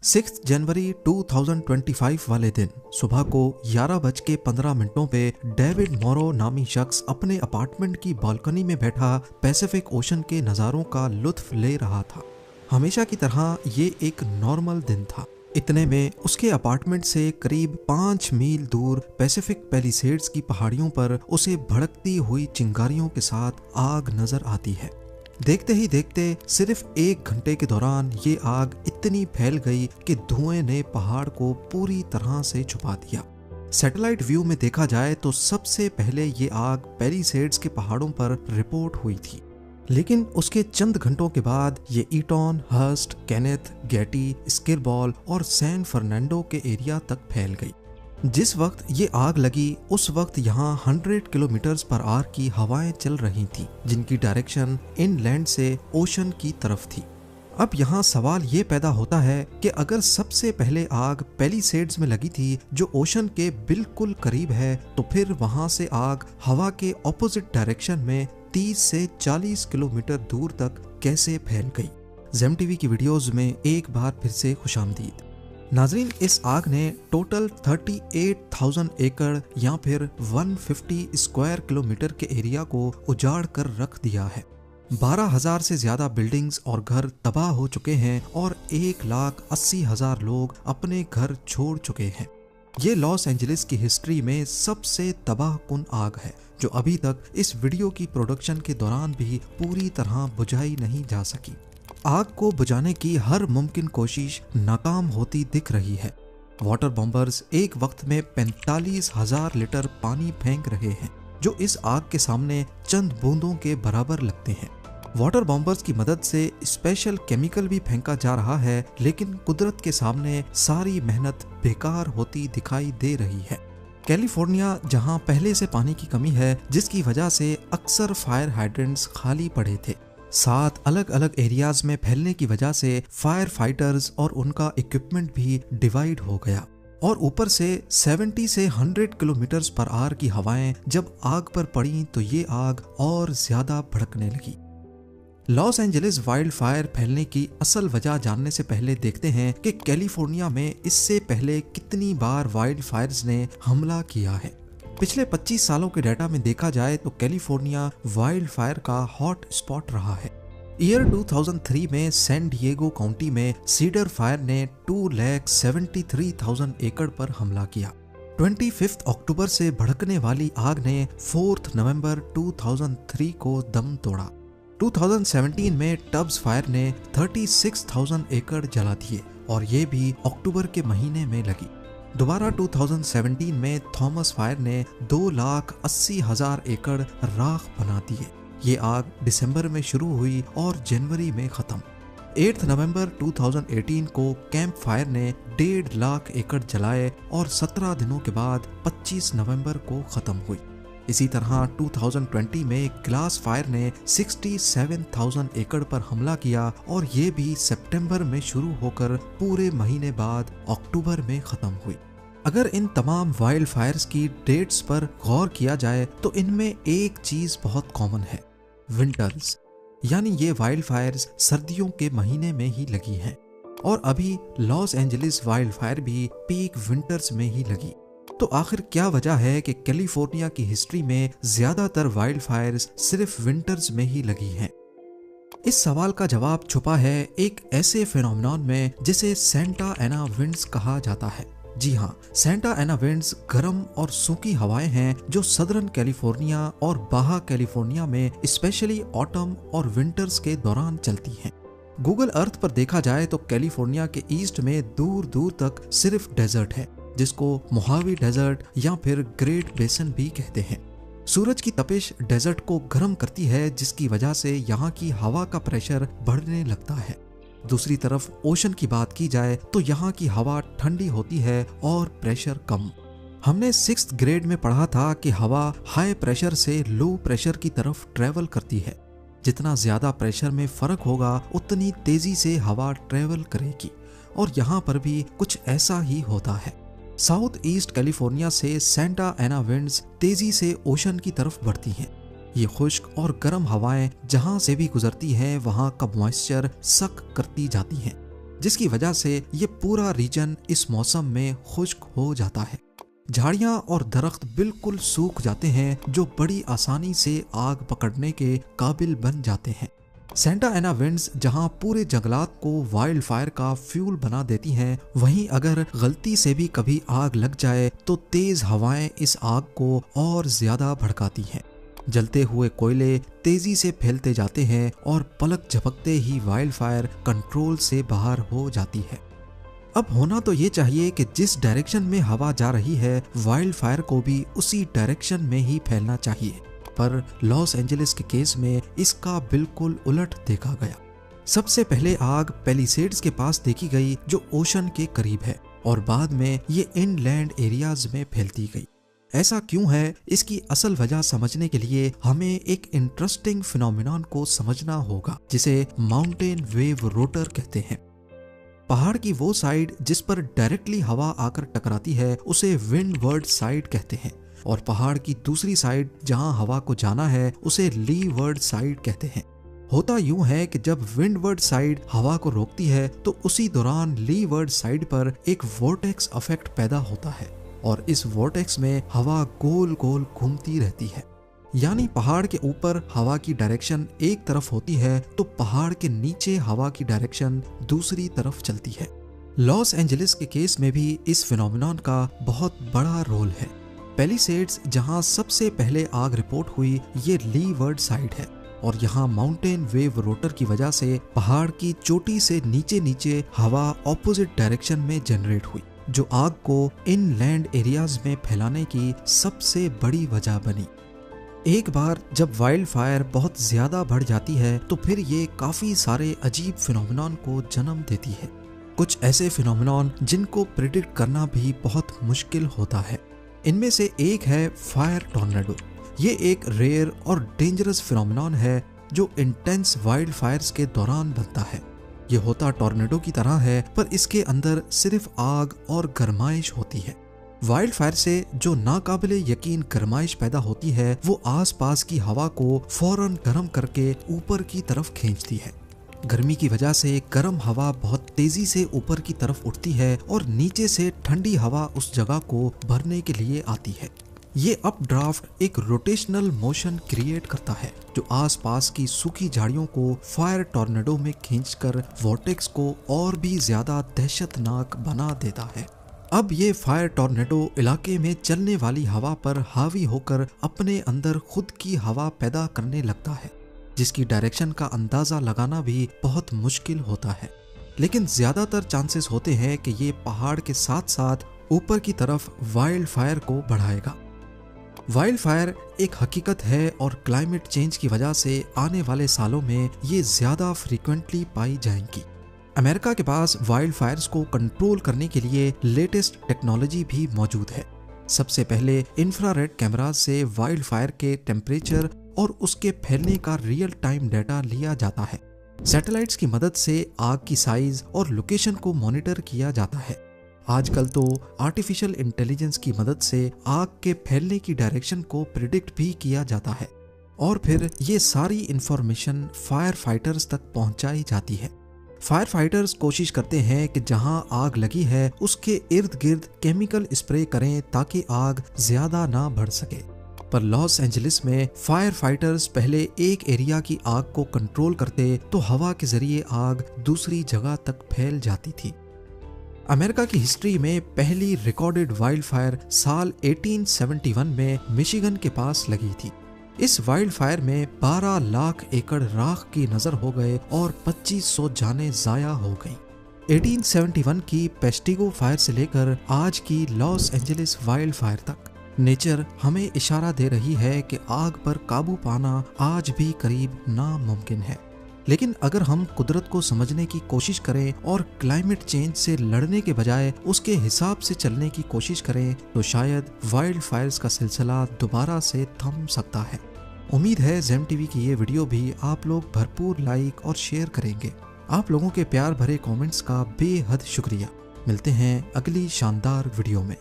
6 जनवरी 2025 वाले दिन सुबह को 11:15 पे डेविड मोरो नामी शख्स अपने अपार्टमेंट की बालकनी में बैठा पैसिफिक ओशन के नज़ारों का लुत्फ ले रहा था। हमेशा की तरह ये एक नॉर्मल दिन था। इतने में उसके अपार्टमेंट से करीब 5 मील दूर पैसिफिक पैलिसेड्स की पहाड़ियों पर उसे भड़कती हुई चिंगारियों के साथ आग नजर आती है। देखते ही देखते सिर्फ 1 घंटे के दौरान ये आग इतनी फैल गई कि धुएं ने पहाड़ को पूरी तरह से छुपा दिया। सैटेलाइट व्यू में देखा जाए तो सबसे पहले ये आग पैलिसेड्स के पहाड़ों पर रिपोर्ट हुई थी, लेकिन उसके चंद घंटों के बाद ये ईटॉन, हर्स्ट, केनेथ, गेटी, स्किरबॉल और सैन फर्नांडो के एरिया तक फैल गई। जिस वक्त ये आग लगी उस वक्त यहाँ 100 किलोमीटर पर आवर की हवाएं चल रही थी, जिनकी डायरेक्शन इनलैंड से ओशन की तरफ थी। अब यहाँ सवाल ये पैदा होता है कि अगर सबसे पहले आग पैलिसेड्स में लगी थी जो ओशन के बिल्कुल करीब है, तो फिर वहाँ से आग हवा के ऑपोजिट डायरेक्शन में 30 से 40 किलोमीटर दूर तक कैसे फैल गई। जेम टीवी की वीडियोस में एक बार फिर से खुशामदीद। नाजरीन, इस आग ने टोटल 38,000 एकड़ या फिर 150 स्क्वायर किलोमीटर के एरिया को उजाड़ कर रख दिया है। 12,000 से ज्यादा बिल्डिंग्स और घर तबाह हो चुके हैं और 1,80,000 लोग अपने घर छोड़ चुके हैं। ये लॉस एंजलिस की हिस्ट्री में सबसे तबाहकुन आग है, जो अभी तक इस वीडियो की प्रोडक्शन के दौरान भी पूरी तरह बुझाई नहीं जा सकी। आग को बुझाने की हर मुमकिन कोशिश नाकाम होती दिख रही है। वाटर बॉम्बर्स एक वक्त में 45,000 लीटर पानी फेंक रहे हैं, जो इस आग के सामने चंद बूंदों के बराबर लगते हैं। वाटर बॉम्बर्स की मदद से स्पेशल केमिकल भी फेंका जा रहा है, लेकिन कुदरत के सामने सारी मेहनत बेकार होती दिखाई दे रही है। कैलिफोर्निया, जहां पहले से पानी की कमी है, जिसकी वजह से अक्सर फायर हाइड्रेंट्स खाली पड़े थे, 7 अलग अलग एरियाज में फैलने की वजह से फायर फाइटर्स और उनका इक्विपमेंट भी डिवाइड हो गया। और ऊपर से 70 से 100 किलोमीटर पर आवर की हवाएं जब आग पर पड़ी तो ये आग और ज्यादा भड़कने लगी। लॉस एंजलिस वाइल्ड फायर फैलने की असल वजह जानने से पहले देखते हैं कि कैलिफोर्निया में इससे पहले कितनी बार वाइल्ड फायर्स ने हमला किया है। पिछले 25 सालों के डाटा में देखा जाए तो कैलिफोर्निया वाइल्ड फायर का हॉट स्पॉट रहा है। ईयर 2003 में सैन डिएगो काउंटी में सीडर फायर ने 2,73,000 एकड़ पर हमला किया। 25 अक्टूबर से भड़कने वाली आग ने 4 नवंबर 2003 को दम तोड़ा। 2017 में टब्स फायर ने 36,000 एकड़ जला दिए और ये भी अक्टूबर के महीने में लगी। दोबारा 2017 में थॉमस फायर ने 2,80,000 एकड़ राख बना दिए। ये आग दिसंबर में शुरू हुई और जनवरी में खत्म। 8 नवंबर 2018 को कैंप फायर ने 1.5 लाख एकड़ जलाए और 17 दिनों के बाद 25 नवंबर को खत्म हुई। इसी तरह 2020 में ग्लास फायर ने 67,000 एकड़ पर हमला किया और ये भी सितंबर में शुरू होकर पूरे महीने बाद अक्टूबर में खत्म हुई। अगर इन तमाम वाइल्ड फायर्स की डेट्स पर गौर किया जाए तो इनमें एक चीज बहुत कॉमन है, विंटर्स। यानी ये वाइल्ड फायर्स सर्दियों के महीने में ही लगी हैं और अभी लॉस एंजलिस वाइल्ड फायर भी पीक विंटर्स में ही लगी। तो आखिर क्या वजह है कि कैलिफोर्निया की हिस्ट्री में ज्यादातर वाइल्ड फायर्स सिर्फ विंटर्स में ही लगी हैं? इस सवाल का जवाब छुपा है एक ऐसे फिनोमेनन में जिसे सेंटा एना विंड्स कहा जाता है। जी हाँ, सेंटा एना विंड्स गर्म और सूखी हवाएं हैं जो सदर्न कैलिफोर्निया और बाहा कैलिफोर्निया में स्पेशली ऑटम और विंटर्स के दौरान चलती हैं। गूगल अर्थ पर देखा जाए तो कैलिफोर्निया के ईस्ट में दूर दूर तक सिर्फ डेजर्ट है, जिसको मोहावी डेजर्ट या फिर ग्रेट बेसन भी कहते हैं। सूरज की तपिश डेजर्ट को गर्म करती है, जिसकी वजह से यहाँ की हवा का प्रेशर बढ़ने लगता है। दूसरी तरफ ओशन की बात की जाए तो यहाँ की हवा ठंडी होती है और प्रेशर कम। हमने 6th ग्रेड में पढ़ा था कि हवा हाई प्रेशर से लो प्रेशर की तरफ ट्रेवल करती है। जितना ज्यादा प्रेशर में फर्क होगा उतनी तेजी से हवा ट्रेवल करेगी और यहाँ पर भी कुछ ऐसा ही होता है। साउथ ईस्ट कैलिफोर्निया से सेंटा एना विंड्स तेजी से ओशन की तरफ बढ़ती हैं। ये खुश्क और गर्म हवाएं जहां से भी गुजरती हैं वहां का मॉइस्चर सक करती जाती हैं। जिसकी वजह से ये पूरा रीजन इस मौसम में खुश्क हो जाता है। झाड़ियां और दरख्त बिल्कुल सूख जाते हैं, जो बड़ी आसानी से आग पकड़ने के काबिल बन जाते हैं। सेंटा एना विंड्स जहां पूरे जंगलात को वाइल्ड फायर का फ्यूल बना देती हैं, वहीं अगर गलती से भी कभी आग लग जाए तो तेज हवाएं इस आग को और ज्यादा भड़काती हैं। जलते हुए कोयले तेजी से फैलते जाते हैं और पलक झपकते ही वाइल्ड फायर कंट्रोल से बाहर हो जाती है। अब होना तो ये चाहिए कि जिस डायरेक्शन में हवा जा रही है, वाइल्ड फायर को भी उसी डायरेक्शन में ही फैलना चाहिए, पर लॉस एंजलिस के केस में इसका बिल्कुल उलट देखा गया। सबसे पहले आग पैलिसेड्स के पास देखी गई, जो ओशन के करीब है, और बाद में ये इनलैंड एरियाज में फैलती गई। ऐसा क्यों है, इसकी असल वजह समझने के लिए हमें एक इंटरेस्टिंग फिनोमिनन को समझना होगा, जिसे माउंटेन वेव रोटर कहते हैं। पहाड़ की वो साइड जिस पर डायरेक्टली हवा आकर टकराती है, उसे विंडवर्ड साइड कहते हैं, और पहाड़ की दूसरी साइड जहां हवा को जाना है, उसे लीवर्ड साइड कहते हैं। होता यूं है कि जब विंडवर्ड साइड हवा को रोकती है, तो उसी दौरान लीवर्ड साइड पर एक वोर्टेक्स इफेक्ट पैदा होता है, और इस वोर्टेक्स में हवा गोल गोल घूमती रहती है। यानी पहाड़ के ऊपर हवा की डायरेक्शन एक तरफ होती है, तो पहाड़ के नीचे हवा की डायरेक्शन दूसरी तरफ चलती है। लॉस एंजलिस के केस में भी इस फिनोमिनन का बहुत बड़ा रोल है। पैलिसेड्स जहां सबसे पहले आग रिपोर्ट हुई, ये लीवर्ड साइड है, और यहाँ माउंटेन वेव रोटर की वजह से पहाड़ की चोटी से नीचे नीचे हवा ऑपोजिट डायरेक्शन में जनरेट हुई, जो आग को इनलैंड एरियाज में फैलाने की सबसे बड़ी वजह बनी। एक बार जब वाइल्ड फायर बहुत ज्यादा बढ़ जाती है, तो फिर ये काफी सारे अजीब फिनोमिनन को जन्म देती है। कुछ ऐसे फिनोमिनन जिनको प्रिडिक्ट करना भी बहुत मुश्किल होता है। इनमें से एक है फायर टॉर्नेडो। ये एक रेयर और डेंजरस फिनोमिनन है, जो इंटेंस वाइल्ड फायर्स के दौरान बनता है। ये होता टॉर्नेडो की तरह है, पर इसके अंदर सिर्फ आग और गर्माइश होती है। वाइल्ड फायर से जो नाकाबिले यकीन गर्माइश पैदा होती है, वो आसपास की हवा को फौरन गर्म करके ऊपर की तरफ खींचती है। गर्मी की वजह से गर्म हवा बहुत तेजी से ऊपर की तरफ उठती है, और नीचे से ठंडी हवा उस जगह को भरने के लिए आती है। ये अपड्राफ्ट एक रोटेशनल मोशन क्रिएट करता है, जो आसपास की सूखी झाड़ियों को फायर टॉर्नेडो में खींचकर वॉर्टेक्स को और भी ज्यादा दहशतनाक बना देता है। अब ये फायर टॉर्नेडो इलाके में चलने वाली हवा पर हावी होकर अपने अंदर खुद की हवा पैदा करने लगता है, जिसकी डायरेक्शन का अंदाजा लगाना भी बहुत मुश्किल होता है। लेकिन ज्यादातर चांसेस होते हैं कि ये पहाड़ के साथ साथ ऊपर की तरफ वाइल्ड फायर को बढ़ाएगा। वाइल्ड फायर एक हकीकत है, और क्लाइमेट चेंज की वजह से आने वाले सालों में ये ज्यादा फ्रीक्वेंटली पाई जाएंगी। अमेरिका के पास वाइल्ड फायर्स को कंट्रोल करने के लिए लेटेस्ट टेक्नोलॉजी भी मौजूद है। सबसे पहले इंफ्रारेड कैमराज से वाइल्ड फायर के टेम्परेचर और उसके फैलने का रियल टाइम डाटा लिया जाता है। सैटेलाइट्स की मदद से आग की साइज और लोकेशन को मॉनिटर किया जाता है। आजकल तो आर्टिफिशियल इंटेलिजेंस की मदद से आग के फैलने की डायरेक्शन को प्रिडिक्ट भी किया जाता है, और फिर ये सारी इंफॉर्मेशन फायर फाइटर्स तक पहुंचाई जाती है। फायर फाइटर्स कोशिश करते हैं कि जहां आग लगी है उसके इर्द गिर्द केमिकल स्प्रे करें, ताकि आग ज्यादा ना बढ़ सके। पर लॉस एंजलिस में फायर फाइटर्स पहले एक एरिया की आग को कंट्रोल करते, तो हवा के जरिए आग दूसरी जगह तक फैल जाती थी। अमेरिका की हिस्ट्री में पहली रिकॉर्डेड वाइल्ड फायर साल 1871 में मिशिगन के पास लगी थी। इस वाइल्ड फायर में 12 लाख एकड़ राख की नजर हो गए और 2500 जानें जाया हो गईं। 1871 की पेस्टिगो फायर से लेकर आज की लॉस एंजलिस वाइल्ड फायर तक नेचर हमें इशारा दे रही है कि आग पर काबू पाना आज भी करीब नामुमकिन है। लेकिन अगर हम कुदरत को समझने की कोशिश करें और क्लाइमेट चेंज से लड़ने के बजाय उसके हिसाब से चलने की कोशिश करें, तो शायद वाइल्ड फायर्स का सिलसिला दोबारा से थम सकता है। उम्मीद है ज़ेम टीवी की ये वीडियो भी आप लोग भरपूर लाइक और शेयर करेंगे। आप लोगों के प्यार भरे कमेंट्स का बेहद शुक्रिया। मिलते हैं अगली शानदार वीडियो में।